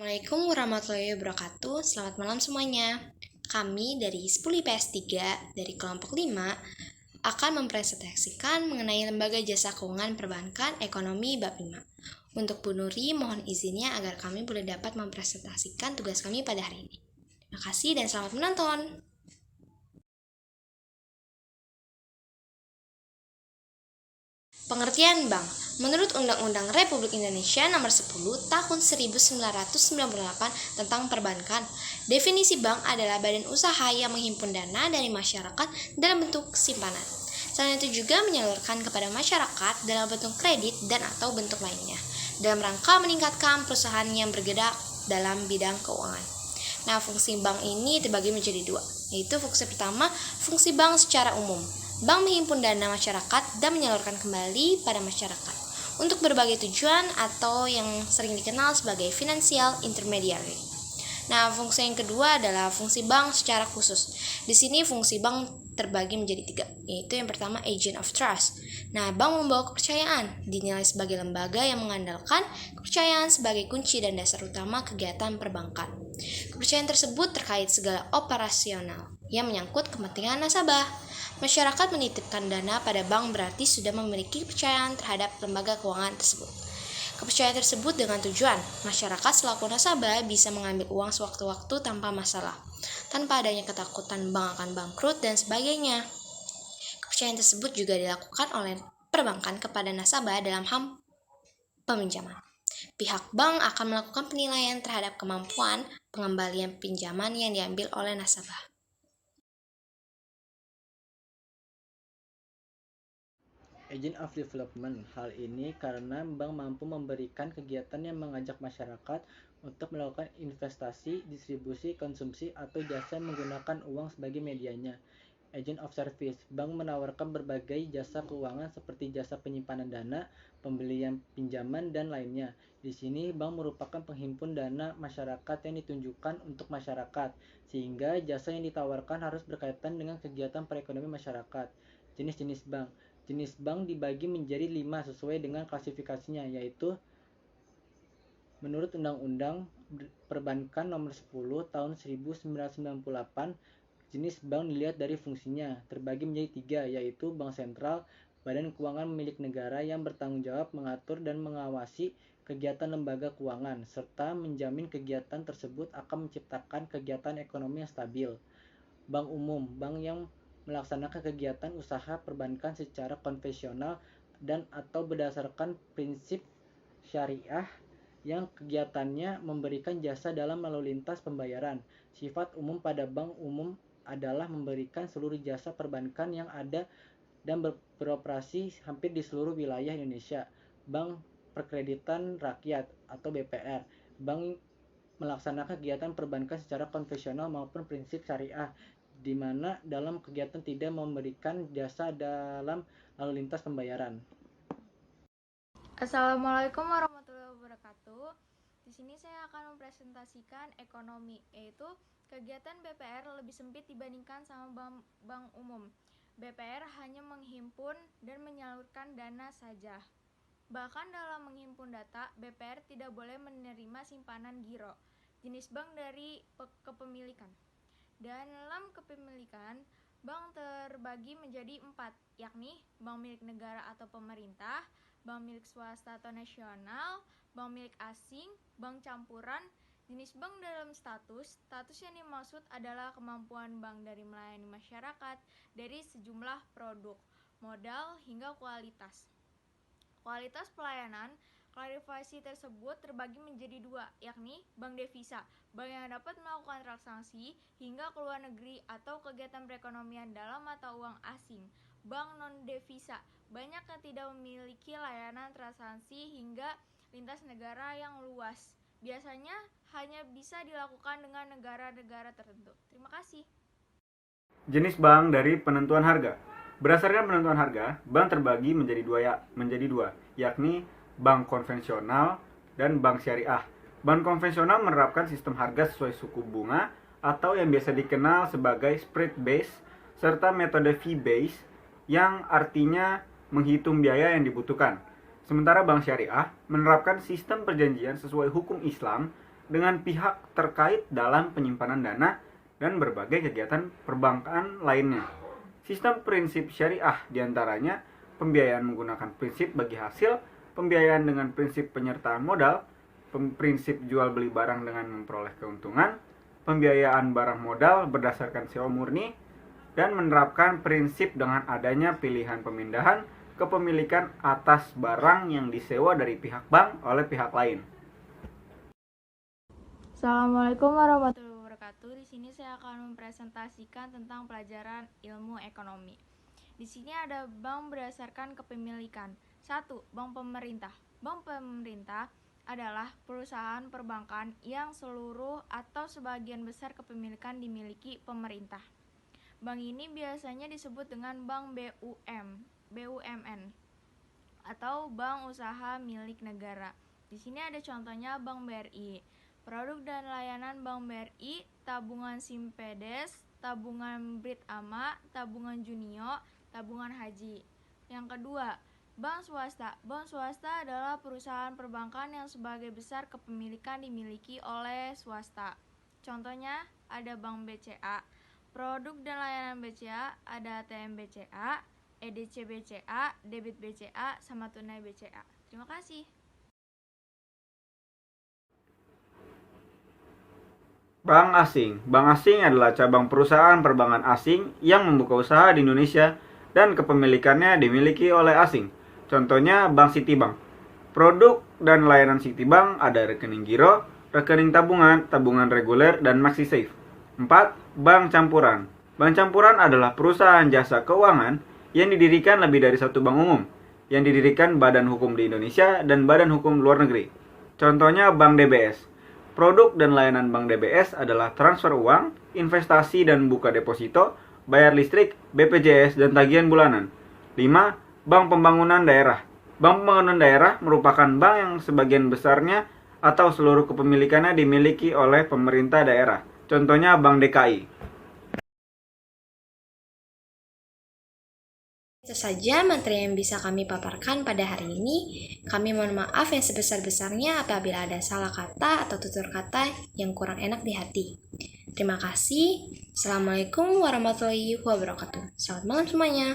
Assalamualaikum warahmatullahi wabarakatuh. Selamat malam semuanya. Kami dari 10 IPS 3 dari kelompok 5 akan mempresentasikan mengenai lembaga jasa keuangan perbankan ekonomi bab 5. Untuk Bu Nuri, mohon izinnya agar kami boleh dapat mempresentasikan tugas kami pada hari ini. Terima kasih dan selamat menonton. Pengertian bank. Menurut Undang-Undang Republik Indonesia Nomor 10 Tahun 1998 tentang perbankan, definisi bank adalah badan usaha yang menghimpun dana dari masyarakat dalam bentuk simpanan. Selain itu juga menyalurkan kepada masyarakat dalam bentuk kredit dan atau bentuk lainnya, dalam rangka meningkatkan perusahaan yang bergerak dalam bidang keuangan. Nah, fungsi bank ini terbagi menjadi dua, yaitu fungsi pertama, fungsi bank secara umum. Bank menghimpun dana masyarakat dan menyalurkan kembali pada masyarakat untuk berbagai tujuan atau yang sering dikenal sebagai financial intermediary. Nah, fungsi yang kedua adalah fungsi bank secara khusus. Di sini fungsi bank terbagi menjadi tiga, yaitu yang pertama agent of trust. Nah, bank membawa kepercayaan, dinilai sebagai lembaga yang mengandalkan kepercayaan sebagai kunci dan dasar utama kegiatan perbankan. Kepercayaan tersebut terkait segala operasional yang menyangkut kepentingan nasabah. Masyarakat menitipkan dana pada bank berarti sudah memiliki kepercayaan terhadap lembaga keuangan tersebut. Kepercayaan tersebut dengan tujuan masyarakat selaku nasabah bisa mengambil uang sewaktu-waktu tanpa masalah, tanpa adanya ketakutan bank akan bangkrut dan sebagainya. Kepercayaan tersebut juga dilakukan oleh perbankan kepada nasabah dalam hal peminjaman. Pihak bank akan melakukan penilaian terhadap kemampuan pengembalian pinjaman yang diambil oleh nasabah. Agent of Development. Hal ini karena bank mampu memberikan kegiatan yang mengajak masyarakat untuk melakukan investasi, distribusi, konsumsi, atau jasa menggunakan uang sebagai medianya. Agent of Service. Bank menawarkan berbagai jasa keuangan seperti jasa penyimpanan dana, pembelian pinjaman, dan lainnya. Di sini bank merupakan penghimpun dana masyarakat yang ditunjukkan untuk masyarakat, sehingga jasa yang ditawarkan harus berkaitan dengan kegiatan perekonomian masyarakat. Jenis-jenis bank. Jenis bank dibagi menjadi 5 sesuai dengan klasifikasinya, yaitu menurut Undang-Undang Perbankan Nomor 10 Tahun 1998, jenis bank dilihat dari fungsinya, terbagi menjadi 3, yaitu bank sentral, badan keuangan milik negara yang bertanggung jawab mengatur dan mengawasi kegiatan lembaga keuangan, serta menjamin kegiatan tersebut akan menciptakan kegiatan ekonomi yang stabil. Bank umum, bank yang melaksanakan kegiatan usaha perbankan secara konvensional dan atau berdasarkan prinsip syariah yang kegiatannya memberikan jasa dalam lalu lintas pembayaran. Sifat umum pada bank umum adalah memberikan seluruh jasa perbankan yang ada dan beroperasi hampir di seluruh wilayah Indonesia. Bank Perkreditan Rakyat atau BPR, bank melaksanakan kegiatan perbankan secara konvensional maupun prinsip syariah, di mana dalam kegiatan tidak memberikan jasa dalam lalu lintas pembayaran. Assalamualaikum warahmatullahi wabarakatuh. Di sini saya akan mempresentasikan ekonomi, yaitu kegiatan BPR lebih sempit dibandingkan sama bank umum. BPR hanya menghimpun dan menyalurkan dana saja. Bahkan dalam menghimpun data, BPR tidak boleh menerima simpanan giro, jenis bank dari kepemilikan. Dalam kepemilikan, bank terbagi menjadi 4, yakni bank milik negara atau pemerintah, bank milik swasta atau nasional, bank milik asing, bank campuran. Jenis bank dalam status yang dimaksud adalah kemampuan bank dari melayani masyarakat dari sejumlah produk, modal, hingga kualitas. Kualitas pelayanan, klarifikasi tersebut terbagi menjadi 2, yakni bank devisa, bank yang dapat melakukan transaksi hingga ke luar negeri atau kegiatan perekonomian dalam mata uang asing. Bank non-devisa, banyak yang tidak memiliki layanan transaksi hingga lintas negara yang luas. Biasanya hanya bisa dilakukan dengan negara-negara tertentu. Terima kasih. Jenis bank dari penentuan harga. Berdasarkan penentuan harga, bank terbagi menjadi dua, yakni bank konvensional dan bank syariah. Bank konvensional menerapkan sistem harga sesuai suku bunga atau yang biasa dikenal sebagai spread based serta metode fee based yang artinya menghitung biaya yang dibutuhkan. Sementara bank syariah menerapkan sistem perjanjian sesuai hukum Islam dengan pihak terkait dalam penyimpanan dana dan berbagai kegiatan perbankan lainnya. Sistem prinsip syariah diantaranya pembiayaan menggunakan prinsip bagi hasil, pembiayaan dengan prinsip penyertaan modal, prinsip jual beli barang dengan memperoleh keuntungan, pembiayaan barang modal berdasarkan sewa murni, dan menerapkan prinsip dengan adanya pilihan pemindahan kepemilikan atas barang yang disewa dari pihak bank oleh pihak lain. Assalamualaikum warahmatullahi wabarakatuh. Di sini saya akan mempresentasikan tentang pelajaran ilmu ekonomi. Di sini ada bank berdasarkan kepemilikan. 1. Bank pemerintah. Bank pemerintah adalah perusahaan perbankan yang seluruh atau sebagian besar kepemilikan dimiliki pemerintah. Bank ini biasanya disebut dengan bank BUMN atau bank usaha milik negara. Di sini ada contohnya Bank BRI. Produk dan layanan Bank BRI, tabungan Simpedes, tabungan Brit Ama, tabungan Junio, tabungan haji. Yang kedua, bank swasta. Bank swasta adalah perusahaan perbankan yang sebagai besar kepemilikan dimiliki oleh swasta. Contohnya ada Bank BCA. Produk dan layanan BCA ada ATM BCA, EDC BCA, debit BCA, sama tunai BCA. Terima kasih. Bank asing. Bank asing adalah cabang perusahaan perbankan asing yang membuka usaha di Indonesia dan kepemilikannya dimiliki oleh asing. Contohnya Bank Citibank. Produk dan layanan Citibank ada rekening giro, rekening tabungan, tabungan reguler, dan MaxiSave. 4. Bank campuran. Bank campuran adalah perusahaan jasa keuangan yang didirikan lebih dari satu bank umum, yang didirikan badan hukum di Indonesia dan badan hukum luar negeri. Contohnya Bank DBS. Produk dan layanan Bank DBS adalah transfer uang, investasi dan buka deposito, bayar listrik, BPJS, dan tagihan bulanan. 5. Bank Pembangunan Daerah. Bank Pembangunan Daerah merupakan bank yang sebagian besarnya atau seluruh kepemilikannya dimiliki oleh pemerintah daerah. Contohnya Bank DKI. Itu saja materi yang bisa kami paparkan pada hari ini. Kami mohon maaf yang sebesar-besarnya apabila ada salah kata atau tutur kata yang kurang enak di hati. Terima kasih. Assalamualaikum warahmatullahi wabarakatuh. Selamat malam semuanya.